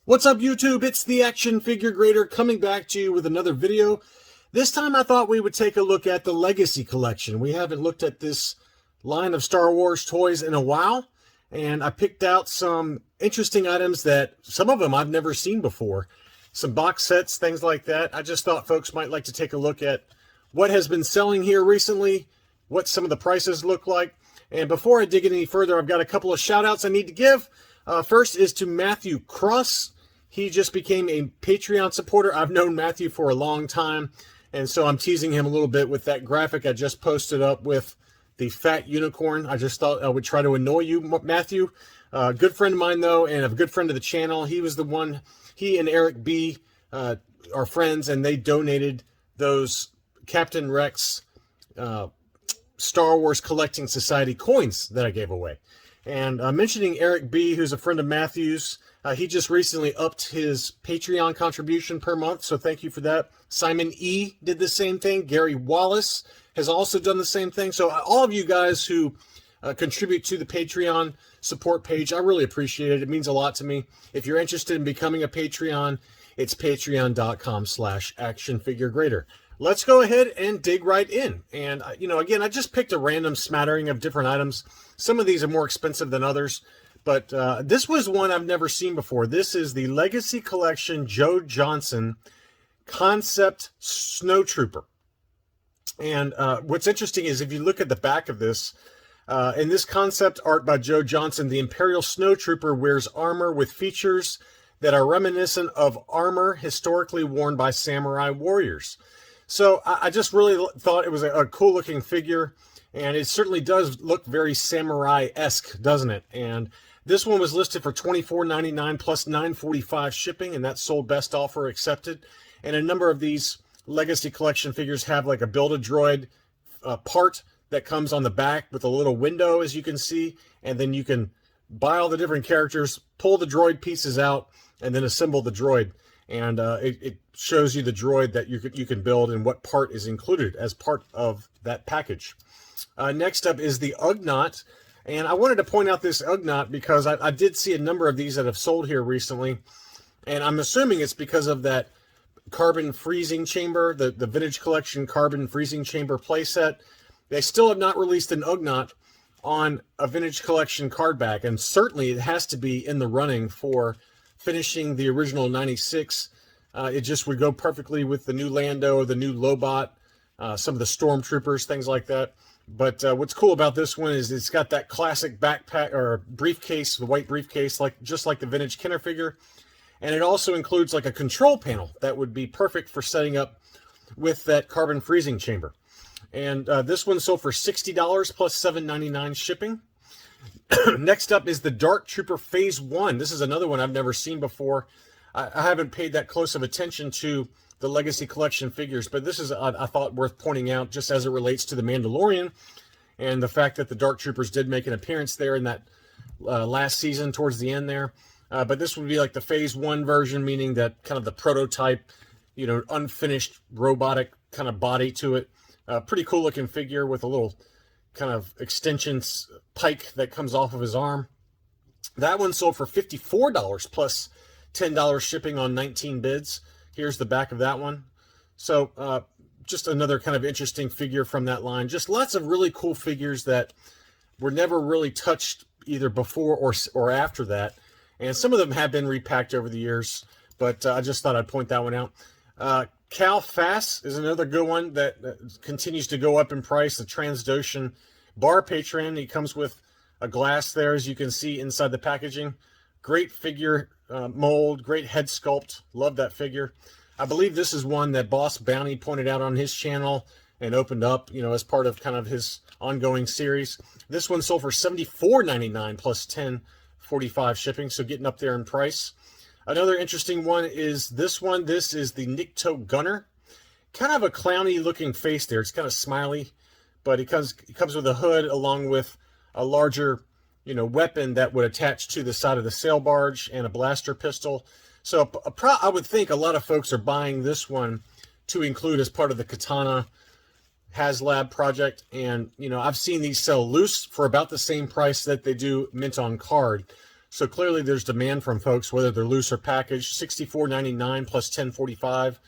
What's up, YouTube? It's the Action Figure Grader coming back to you with another video. This time I thought we would take a look at the Legacy Collection. We haven't looked at this line of Star Wars toys in a while, and I picked out some interesting items that some of them I've never seen before. Some box sets, things like that. I just thought folks might like to take a look at what has been selling here recently, what some of the prices look like. And before I dig in any further, I've got a couple of shout outs I need to give. First is to Matthew Cross. He just became a Patreon supporter. I've known Matthew for a long time, and so I'm teasing him a little bit with that graphic I just posted up with the fat unicorn. I just thought I would try to annoy you, Matthew. Good friend of mine, though, and a good friend of the channel. He was the one, he and Eric B. Are friends, and they donated those Captain Rex Star Wars Collecting Society coins that I gave away. And mentioning Eric B., who's a friend of Matthew's, he just recently upped his Patreon contribution per month, so thank you for that. Simon E. did the same thing. Gary Wallace has also done the same thing. So all of you guys who contribute to the Patreon support page, I really appreciate it. It means a lot to me. If you're interested in becoming a Patreon, it's patreon.com/actionfiguregrader. Let's go ahead and dig right in. And, again, I just picked a random smattering of different items. Some of these are more expensive than others, but this was one I've never seen before. This is the Legacy Collection Joe Johnson Concept Snow Trooper. And what's interesting is if you look at the back of this, in this concept art by Joe Johnson, the Imperial Snow Trooper wears armor with features that are reminiscent of armor historically worn by samurai warriors. So I just really thought it was a cool looking figure, and it certainly does look very samurai-esque, doesn't it? And this one was listed for $24.99 plus $9.45 shipping, and that's sold best offer accepted. And a number of these Legacy Collection figures have like a Build-A-Droid part that comes on the back with a little window, as you can see, and then you can buy all the different characters, pull the droid pieces out, and then assemble the droid. And it shows you the droid that you can build and what part is included as part of that package. Next up is the Ugnaught. And I wanted to point out this Ugnaught because I did see a number of these that have sold here recently. And I'm assuming it's because of that carbon freezing chamber, the Vintage Collection carbon freezing chamber playset. They still have not released an Ugnaught on a Vintage Collection card back. And certainly it has to be in the running for finishing the original 96. It just would go perfectly with the new Lando, the new Lobot, some of the Stormtroopers, things like that. But what's cool about this one is it's got that classic backpack or briefcase, the white briefcase, just like the vintage Kenner figure. And it also includes like a control panel that would be perfect for setting up with that carbon freezing chamber. And this one sold for $60 plus $7.99 shipping. Next up is the Dark Trooper Phase 1. This is another one I've never seen before. I haven't paid that close of attention to the Legacy Collection figures, but this is, I thought, worth pointing out just as it relates to the Mandalorian and the fact that the Dark Troopers did make an appearance there in that last season towards the end there. But this would be like the Phase 1 version, meaning that kind of the prototype, unfinished robotic kind of body to it. Pretty cool looking figure with a little kind of extensions pike that comes off of his arm. That one sold for $54 plus $10 shipping on 19 bids. Here's the back of that one. So just another kind of interesting figure from that line. Just lots of really cool figures that were never really touched either before or after that. And some of them have been repacked over the years, but I just thought I'd point that one out. Cal Fass is another good one that continues to go up in price. The Transdotion bar patron. He comes with a glass there, as you can see inside the packaging. Great figure mold, great head sculpt. Love that figure. I believe this is one that Boss Bounty pointed out on his channel and opened up, as part of kind of his ongoing series. This one sold for $74.99 plus $10.45 shipping, so getting up there in price. Another interesting one is this one. This is the Nikto Gunner. Kind of a clowny looking face there. It's kind of smiley, but it comes with a hood along with a larger, weapon that would attach to the side of the sail barge and a blaster pistol. So I would think a lot of folks are buying this one to include as part of the Katana Haslab project. And, I've seen these sell loose for about the same price that they do mint on card. So clearly there's demand from folks, whether they're loose or packaged. $64.99 plus $10.45.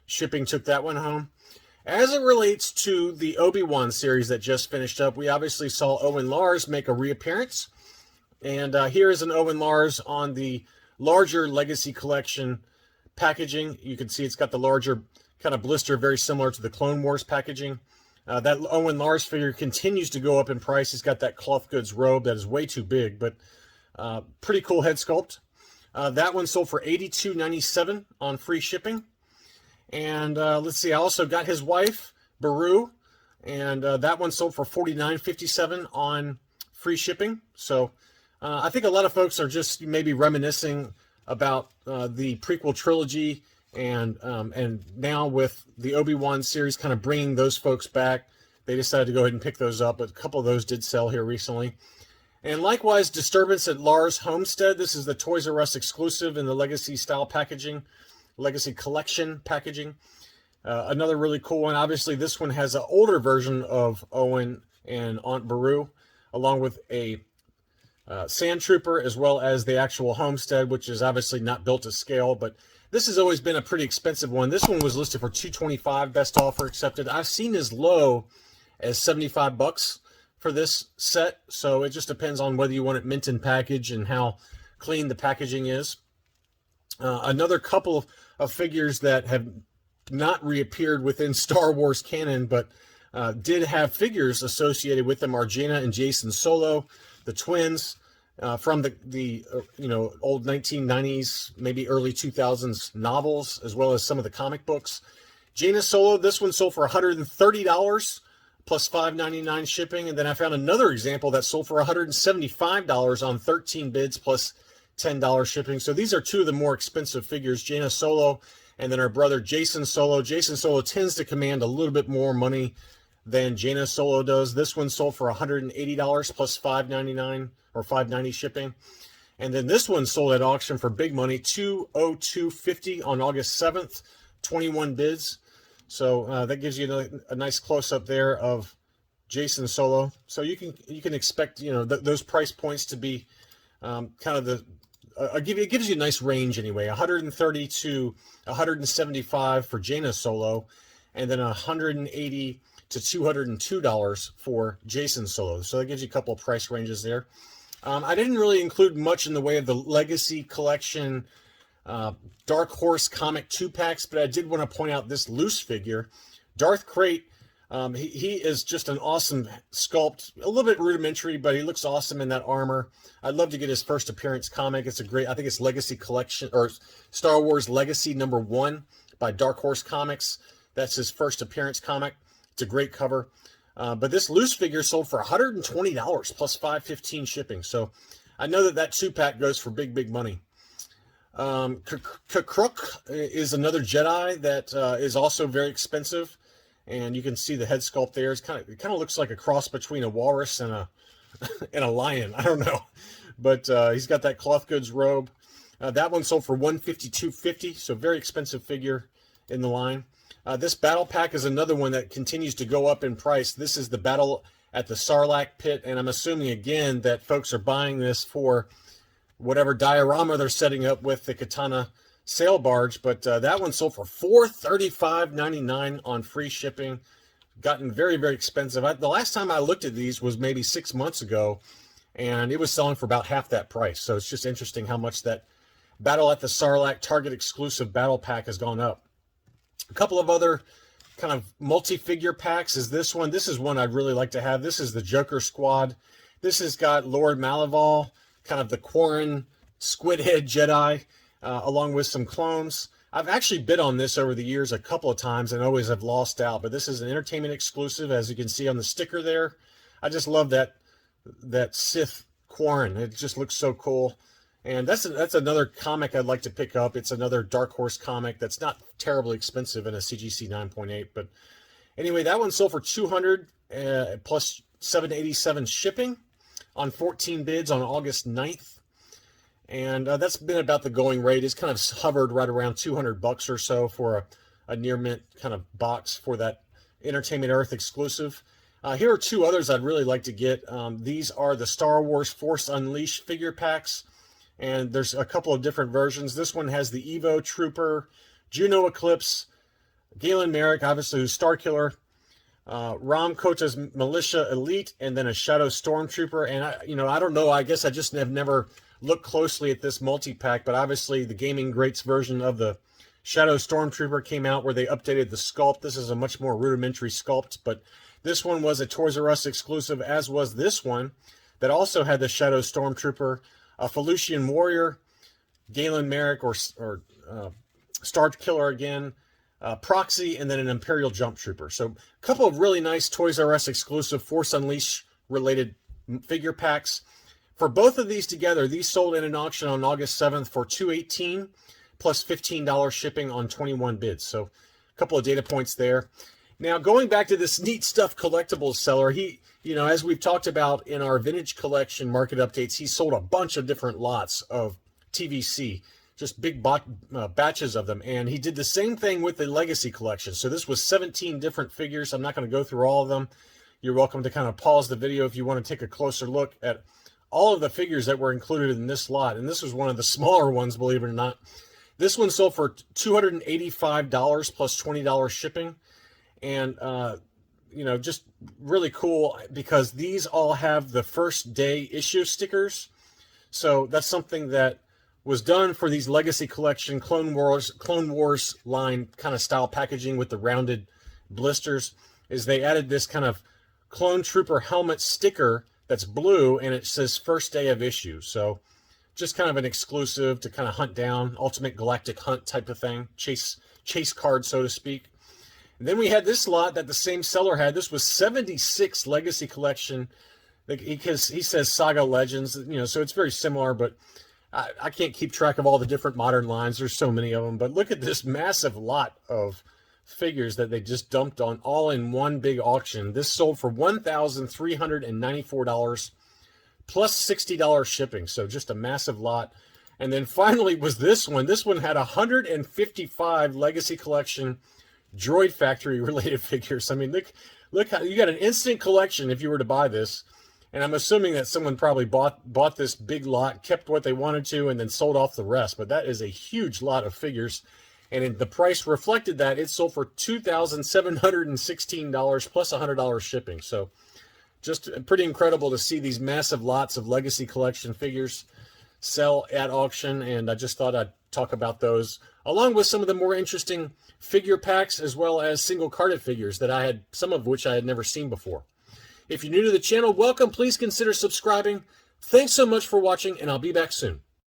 Shipping took that one home. As it relates to the Obi-Wan series that just finished up, we obviously saw Owen Lars make a reappearance. And here is an Owen Lars on the larger Legacy Collection packaging. You can see it's got the larger kind of blister, very similar to the Clone Wars packaging. That Owen Lars figure continues to go up in price. He's got that cloth goods robe that is way too big, but pretty cool head sculpt. That one sold for $82.97 on free shipping. And let's see, I also got his wife, Baru, and that one sold for $49.57 on free shipping. So I think a lot of folks are just maybe reminiscing about the prequel trilogy, and now with the Obi-Wan series kind of bringing those folks back, they decided to go ahead and pick those up. But a couple of those did sell here recently. And likewise, Disturbance at Lars Homestead. This is the Toys R Us exclusive in the Legacy style packaging, Legacy Collection packaging. Another really cool one. Obviously, this one has an older version of Owen and Aunt Beru, along with a Sand Trooper, as well as the actual Homestead, which is obviously not built to scale, but this has always been a pretty expensive one. This one was listed for $225, best offer accepted. I've seen as low as $75 for this set, so it just depends on whether you want it mint in package and how clean the packaging is. Another couple of figures that have not reappeared within Star Wars canon, but did have figures associated with them are Jaina and Jason Solo, the twins, from the old 1990s, maybe early 2000s novels, as well as some of the comic books. Jaina Solo, this one sold for $130 plus $5.99 shipping, and then I found another example that sold for $175 on 13 bids plus $10 shipping. So these are two of the more expensive figures, Jaina Solo and then our brother Jason Solo. Jason Solo tends to command a little bit more money than Jaina Solo does. This one sold for $180 plus $5.99 or $5.90 shipping. And then this one sold at auction for big money, $202.50 on August 7th, 21 bids. So that gives you a nice close-up there of Jason Solo. So you can expect those price points to be kind of it gives you a nice range anyway. 130 to 175 for Jaina Solo, and then 180 to $202 for Jason Solo. So that gives you a couple of price ranges there. I didn't really include much in the way of the Legacy Collection Dark Horse comic 2-packs, but I did want to point out this loose figure, Darth Krayt. He is just an awesome sculpt, a little bit rudimentary, but he looks awesome in that armor. I'd love to get his first appearance comic. It's I think it's Legacy Collection, or Star Wars Legacy #1 by Dark Horse Comics. That's his first appearance comic. It's a great cover. But this loose figure sold for $120 plus $5.15 shipping. So I know that 2-pack goes for big, big money. Kakruk is another Jedi that is also very expensive. And you can see the head sculpt there. It kind of looks like a cross between a walrus and a lion. I don't know. But he's got that cloth goods robe. That one sold for $152.50, so very expensive figure in the line. This battle pack is another one that continues to go up in price. This is the battle at the Sarlacc pit, and I'm assuming again that folks are buying this for whatever diorama they're setting up with the Katana sail barge, but that one sold for $435.99 on free shipping. Gotten very, very expensive. The last time I looked at these was maybe 6 months ago, and it was selling for about half that price. So it's just interesting how much that Battle at the Sarlacc Target exclusive battle pack has gone up. A couple of other kind of multi-figure packs is this one. This is one I'd really like to have. This is the Joker Squad. This has got Lord Malaval, kind of the Quarren Squidhead Jedi, along with some clones. I've actually bid on this over the years a couple of times and always have lost out, but this is an entertainment exclusive, as you can see on the sticker there. I just love that Sith Quarren. It just looks so cool. And that's another comic I'd like to pick up. It's another Dark Horse comic that's not terribly expensive in a CGC 9.8. But anyway, that one sold for $200 plus $787 shipping on 14 bids on August 9th. And that's been about the going rate. It's kind of hovered right around $200 or so for a near mint kind of box for that Entertainment Earth exclusive. Here are two others I'd really like to get. These are the Star Wars Force Unleashed figure packs. And there's a couple of different versions. This one has the Evo Trooper, Juno Eclipse, Galen Marek, obviously, who's Starkiller, Ram Kota's Militia Elite, and then a Shadow Stormtrooper. And I don't know. I guess I just have never looked closely at this multi-pack, but obviously the Gaming Greats version of the Shadow Stormtrooper came out where they updated the sculpt. This is a much more rudimentary sculpt, but this one was a Toys R Us exclusive, as was this one that also had the Shadow Stormtrooper, a Felucian Warrior, Galen Marek, or Starkiller again, Proxy, and then an Imperial Jump Trooper. So a couple of really nice Toys R Us exclusive Force Unleashed related figure packs. For both of these together, these sold in an auction on August 7th for $218 plus $15 shipping on 21 bids. So a couple of data points there. Now, going back to this Neat Stuff Collectibles seller, he, as we've talked about in our vintage collection market updates, he sold a bunch of different lots of TVC, just big batches of them. And he did the same thing with the Legacy collection. So this was 17 different figures. I'm not going to go through all of them. You're welcome to kind of pause the video if you want to take a closer look at all of the figures that were included in this lot. And this was one of the smaller ones, believe it or not. This one sold for $285 plus $20 shipping. And, just really cool because these all have the first day issue stickers. So that's something that was done for these Legacy Collection Clone Wars line kind of style packaging with the rounded blisters, is they added this kind of Clone Trooper helmet sticker that's blue, and it says first day of issue. So just kind of an exclusive to kind of hunt down, Ultimate Galactic Hunt type of thing, chase card, so to speak. And then we had this lot that the same seller had. This was 76 Legacy Collection, because he says Saga Legends, so it's very similar, but I can't keep track of all the different modern lines. There's so many of them. But look at this massive lot of figures that they just dumped on all in one big auction. This sold for $1,394 plus $60 shipping. So just a massive lot. And then finally was this one. This one had 155 Legacy Collection Droid Factory related figures. I mean, look how you got an instant collection if you were to buy this. And I'm assuming that someone probably bought this big lot, kept what they wanted to, and then sold off the rest. But that is a huge lot of figures. And the price reflected that. It sold for $2,716 plus $100 shipping. So just pretty incredible to see these massive lots of Legacy Collection figures sell at auction. And I just thought I'd talk about those, along with some of the more interesting figure packs, as well as single carded figures that I had, some of which I had never seen before. If you're new to the channel, welcome. Please consider subscribing. Thanks so much for watching, and I'll be back soon.